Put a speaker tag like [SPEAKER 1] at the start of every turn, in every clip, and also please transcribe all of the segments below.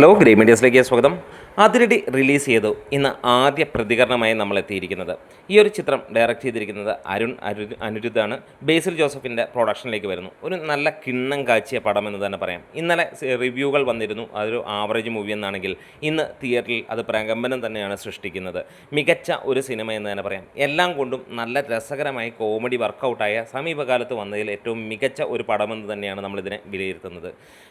[SPEAKER 1] Hello grey മീഡിയസിലേക്ക് സ്വാഗതം. Athiradi release ചെയ്തു. ഇന്ന് ആദ്യ പ്രതികരണമായി നമ്മൾ എത്തിയിരിക്കുന്നത് ഈ ഒരു ചിത്രം ഡയറക്റ്റ് ചെയ്തിരിക്കുന്നത് അനിരുദ്ധാണ്. ബേസിൽ ജോസഫിൻ്റെ പ്രൊഡക്ഷനിലേക്ക് വരുന്നു. ഒരു നല്ല കിണ്ണം കാച്ചിയ പടം എന്ന് തന്നെ പറയാം. ഇന്നലെ റിവ്യൂകൾ വന്നിരുന്നു, അതൊരു ആവറേജ് മൂവി എന്നാണെങ്കിൽ ഇന്ന് തിയേറ്ററിൽ അത് പ്രകമ്പനം തന്നെയാണ് സൃഷ്ടിക്കുന്നത്. മികച്ച ഒരു സിനിമ എന്ന് തന്നെ പറയാം. എല്ലാം കൊണ്ടും നല്ല രസകരമായി കോമഡി വർക്കൗട്ടായ സമീപകാലത്ത് വന്നതിൽ ഏറ്റവും മികച്ച ഒരു പടമെന്ന് തന്നെയാണ് നമ്മളിതിനെ വിലയിരുത്തുന്നത്.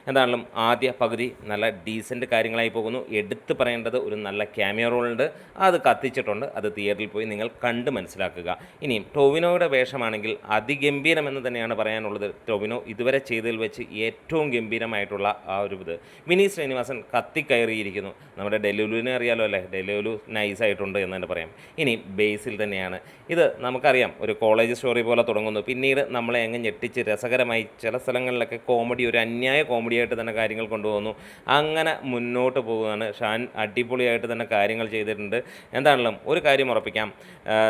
[SPEAKER 1] എന്താണെങ്കിലും ആദ്യ പകുതി നല്ല ഡീസൻറ്റ് കാര്യങ്ങളായി പോകുന്നു. എടുത്തു പറയേണ്ടത് ഒരു നല്ല ക്യാമിയോ റോളുണ്ട്, അത് കത്തിച്ചിട്ടുണ്ട്. അത് തിയേറ്ററിൽ പോയി നിങ്ങൾ കണ്ട് മനസ്സിലാക്കുക. ഇനിയും ടോവിനോയുടെ വേഷമാണെങ്കിൽ അതിഗംഭീരമെന്ന് തന്നെയാണ് പറയാനുള്ളത്. ടോവിനോ ഇതുവരെ ചെയ്തതിൽ വെച്ച് ഏറ്റവും ഗംഭീരമായിട്ടുള്ള ആ ഒരു ഇത്. വിനീത് ശ്രീനിവാസൻ കത്തിക്കയറിയിരിക്കുന്നു. നമ്മുടെ ഡെലുലുവിനെ അറിയാലോ അല്ലേ, ഡെലുലു നൈസായിട്ടുണ്ട് എന്ന് തന്നെ പറയാം. ഇനി ബേസിൽ തന്നെയാണ്. ഇത് നമുക്കറിയാം, ഒരു കോളേജ് സ്റ്റോറി പോലെ തുടങ്ങുന്നു, പിന്നീട് നമ്മളെ അങ്ങ് ഞെട്ടിച്ച് രസകരമായി ചില സ്ഥലങ്ങളിലൊക്കെ കോമഡി, ഒരു അന്യായ കോമഡിയായിട്ട് തന്നെ കാര്യങ്ങൾ കൊണ്ടുപോകുന്നു. അങ്ങനെ മുന്നോട്ട് പോവുകയാണ്. ഷാൻ അടിപൊളിയായിട്ട് തന്നെ കാര്യങ്ങൾ ചെയ്തിട്ടുണ്ട്. എന്താണെങ്കിലും ഒരു കാര്യം ഉറപ്പിക്കാം,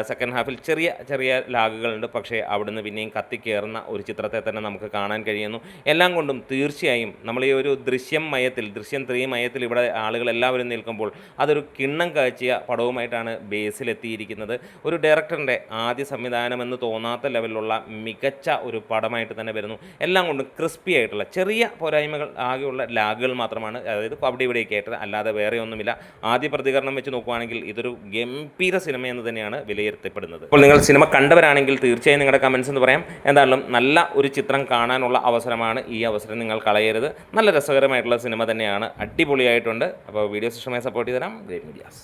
[SPEAKER 1] സെക്കൻഡ് ഹാഫിൽ ചെറിയ ചെറിയ ലാഗുകളുണ്ട്, പക്ഷേ അവിടുന്ന് പിന്നെയും കത്തിക്കയറുന്ന ഒരു ചിത്രത്തെ തന്നെ നമുക്ക് കാണാൻ കഴിയുന്നു. എല്ലാം കൊണ്ടും തീർച്ചയായും നമ്മൾ ഈ ഒരു ദൃശ്യം 3 മയത്തിൽ ഇവിടെ ആളുകൾ എല്ലാവരും നിൽക്കുമ്പോൾ അതൊരു കിണ്ണം കാഴ്ചയ പടവുമായിട്ടാണ് ബേസിലെത്തിയിരിക്കുന്നത്. ഒരു ഡയറക്ടറിൻ്റെ ആദ്യ സംവിധാനമെന്ന് തോന്നാത്ത ലെവലിലുള്ള മികച്ച ഒരു പടമായിട്ട് തന്നെ വരുന്നു. എല്ലാം കൊണ്ടും ക്രിസ്പി ആയിട്ടുള്ള ചെറിയ പോരായ്മകൾ ആകെയുള്ള ലാഗുകൾ മാത്രമാണ്, അതായത് അവിടെ ഇവിടെയൊക്കെ ആയിട്ട്, അല്ലാതെ വേറെ ഒന്നുമില്ല. ആദ്യ പ്രതികരണം വെച്ച് നോക്കുകയാണെങ്കിൽ ഇതൊരു ഗംഭീര സിനിമ എന്ന് തന്നെയാണ് വിലയിരുത്തപ്പെടുന്നത്. അപ്പോൾ നിങ്ങൾ സിനിമ കണ്ടവരാണെങ്കിൽ തീർച്ചയായും നിങ്ങളുടെ കമൻസ് എന്ന് പറയാം. എന്തായാലും നല്ല ഒരു ചിത്രം കാണാനുള്ള അവസരമാണ്, ഈ അവസരം നിങ്ങൾ കളയരുത്. നല്ല രസകരമായിട്ടുള്ള സിനിമ തന്നെയാണ്, അടിപൊളിയായിട്ടുണ്ട്. അപ്പോൾ വീഡിയോസ് ഇഷ്ടമായി സപ്പോർട്ട് ചെയ്ത് തരാം. Great medias.